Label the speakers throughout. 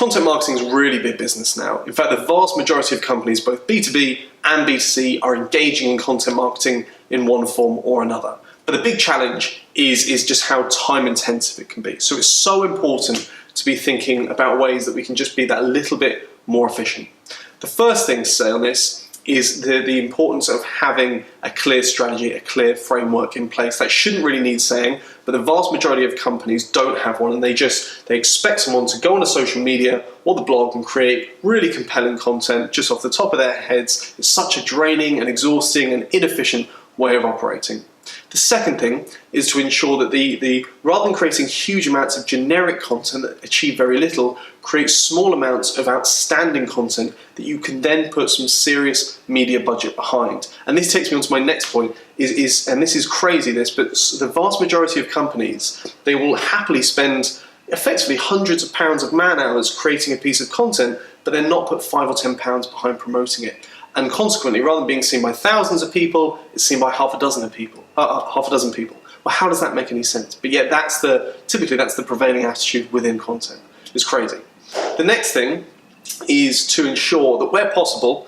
Speaker 1: Content marketing is really big business now. In fact, the vast majority of companies, both B2B and B2C, are engaging in content marketing in one form or another. But the big challenge is just how time intensive it can be. So it's so important to be thinking about ways that we can just be that little bit more efficient. The first thing to say on this is the importance of having a clear strategy, a clear framework in place. That shouldn't really need saying, but the vast majority of companies don't have one, and they expect someone to go on a social media or the blog and create really compelling content just off the top of their heads. It's such a draining and exhausting and inefficient way of operating. The second thing is to ensure that rather than creating huge amounts of generic content that achieve very little, create small amounts of outstanding content that you can then put some serious media budget behind. And this takes me on to my next point, and this is crazy, but the vast majority of companies, they will happily spend effectively hundreds of pounds of man hours creating a piece of content, but then not put £5 or £10 behind promoting it. And consequently, rather than being seen by thousands of people, it's seen by half a dozen people. Well, how does that make any sense? But yet typically that's the prevailing attitude within content. It's crazy. The next thing is to ensure that where possible,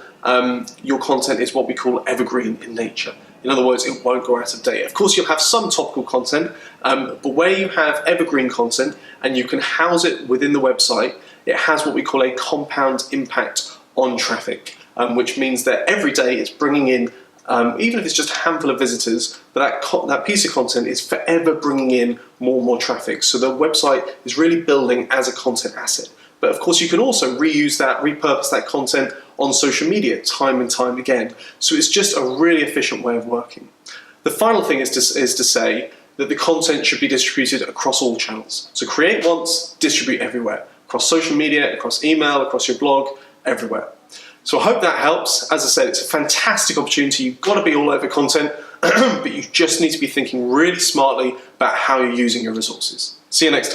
Speaker 1: your content is what we call evergreen in nature. In other words, it won't go out of date. Of course, you'll have some topical content, but where you have evergreen content and you can house it within the website, it has what we call a compound impact on traffic. Which means that every day it's bringing in, even if it's just a handful of visitors, but that piece of content is forever bringing in more and more traffic. So the website is really building as a content asset. But of course you can also reuse that, repurpose that content on social media time and time again. So it's just a really efficient way of working. The final thing is to say that the content should be distributed across all channels. So create once, distribute everywhere. Across social media, across email, across your blog, everywhere. So I hope that helps. As I said, it's a fantastic opportunity. You've got to be all over content, but you just need to be thinking really smartly about how you're using your resources. See you next time.